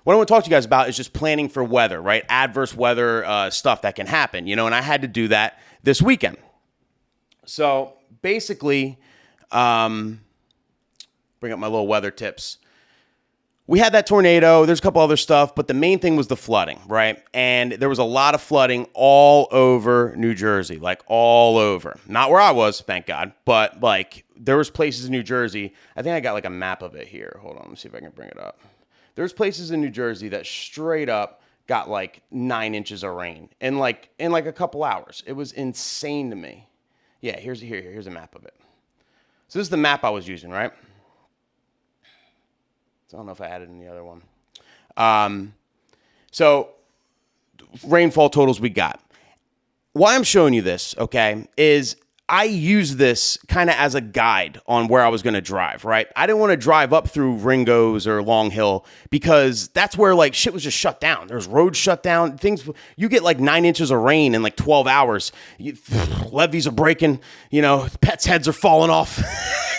what I want to talk to you guys about is just planning for weather, right? Adverse weather stuff that can happen, and I had to do that this weekend. So basically, bring up my little weather tips. We had that tornado. There's a couple other stuff, but the main thing was the flooding, right? And there was a lot of flooding all over New Jersey, like all over. Not where I was, thank God, but like there was places in New Jersey. I think I got like a map of it here. Hold on, let me see if I can bring it up. There's places in New Jersey that straight up got like 9 inches of rain in like a couple hours. It was insane to me. Yeah, here's a map of it. So this is the map I was using, right? I don't know if I added in the other one. So rainfall totals we got. Why I'm showing you this, okay, is I use this kind of as a guide on where I was going to drive, right? I didn't want to drive up through Ringo's or Long Hill because that's where like shit was just shut down. There's roads shut down. Things, you get like 9 inches of rain in like 12 hours. Levees are breaking, pets' heads are falling off.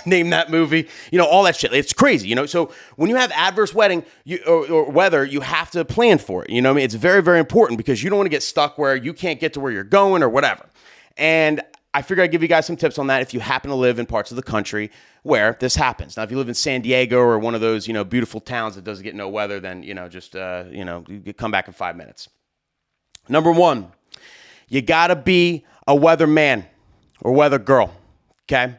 Name that movie, all that shit. It's crazy, So when you have adverse weather, you have to plan for it. It's very, very important because you don't want to get stuck where you can't get to where you're going or whatever. And I figured I'd give you guys some tips on that if you happen to live in parts of the country where this happens. Now, if you live in San Diego or one of those, beautiful towns that doesn't get no weather, then, just, you come back in 5 minutes. Number one, you got to be a weatherman or weather girl, okay?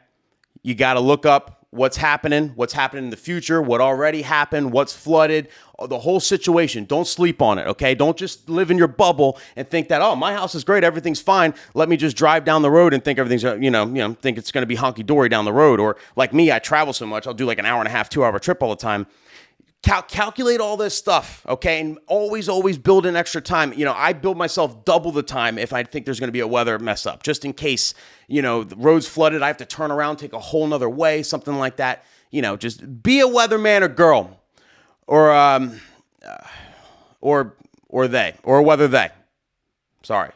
You got to look up what's happening in the future, what already happened, what's flooded, the whole situation. Don't sleep on it, okay? Don't just live in your bubble and think that, oh, my house is great, everything's fine. Let me just drive down the road and think everything's, think it's going to be hunky-dory down the road. Or like me, I travel so much, I'll do like an hour and a half, 2 hour trip all the time. Calculate all this stuff, okay? And always build in extra time. I build myself double the time if I think there's going to be a weather mess up, just in case, the road's flooded, I have to turn around, take a whole nother way, something like that. Just be a weatherman or girl, or whether they. Sorry,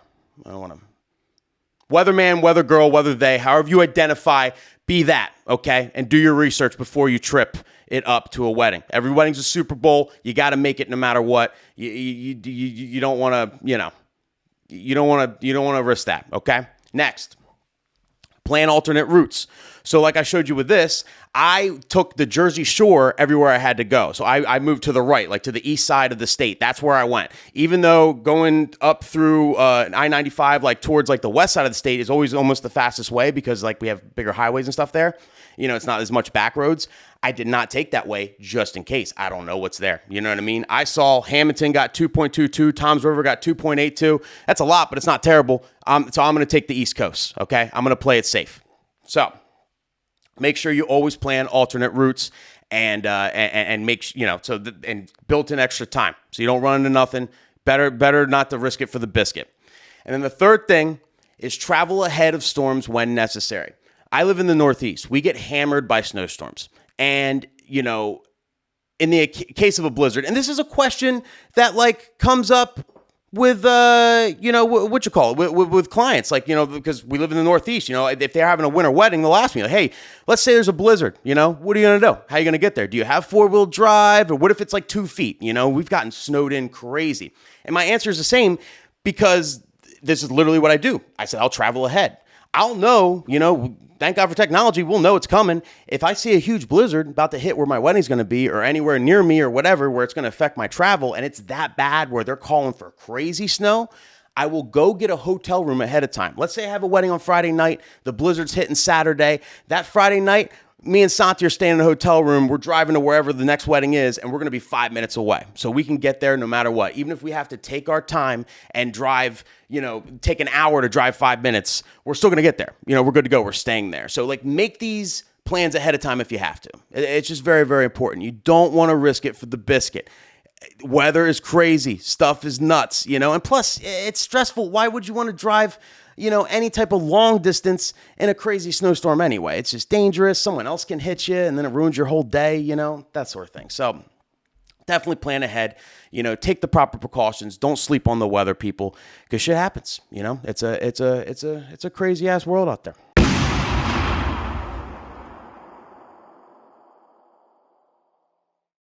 I don't want to. Weatherman, weather girl, whether they, however you identify, be that, okay? And do your research before you trip it up to a wedding. Every wedding's a Super Bowl. You got to make it no matter what. You don't want to, you don't want to risk that, okay? Next, plan alternate routes. So like I showed you with this, I took the Jersey Shore everywhere I had to go. So I moved to the right, like to the east side of the state. That's where I went. Even though going up through I-95, like towards like the west side of the state is always almost the fastest way because like we have bigger highways and stuff there. It's not as much back roads. I did not take that way just in case. I don't know what's there. You know what I mean? I saw Hamilton got 2.22. Toms River got 2.82. That's a lot, but it's not terrible. So I'm going to take the East Coast, okay? I'm going to play it safe. So make sure you always plan alternate routes and make and built in extra time so you don't run into nothing. Better not to risk it for the biscuit. And then the third thing is travel ahead of storms when necessary. I live in the Northeast. We get hammered by snowstorms. And, in the case of a blizzard, and this is a question that like comes up with, with clients, like, because we live in the Northeast, if they're having a winter wedding, they'll ask me like, hey, let's say there's a blizzard, what are you going to do? How are you going to get there? Do you have 4-wheel drive? Or what if it's like 2 feet? We've gotten snowed in crazy. And my answer is the same because this is literally what I do. I said, I'll travel ahead. I'll know, thank God for technology, we'll know it's coming. If I see a huge blizzard about to hit where my wedding's going to be or anywhere near me or whatever, where it's going to affect my travel, and it's that bad where they're calling for crazy snow, I will go get a hotel room ahead of time. Let's say I have a wedding on Friday night, the blizzard's hitting Saturday. That Friday night, me and Santi are staying in a hotel room. We're driving to wherever the next wedding is, and we're going to be 5 minutes away. So we can get there no matter what. Even if we have to take our time and drive, take an hour to drive 5 minutes, we're still going to get there. We're good to go. We're staying there. So like make these plans ahead of time if you have to. It's just very, very important. You don't want to risk it for the biscuit. Weather is crazy. Stuff is nuts, and plus it's stressful. Why would you want to drive any type of long distance in a crazy snowstorm anyway? It's just dangerous. Someone else can hit you and then it ruins your whole day, that sort of thing. So definitely plan ahead, take the proper precautions. Don't sleep on the weather, people, because shit happens. It's a crazy ass world out there.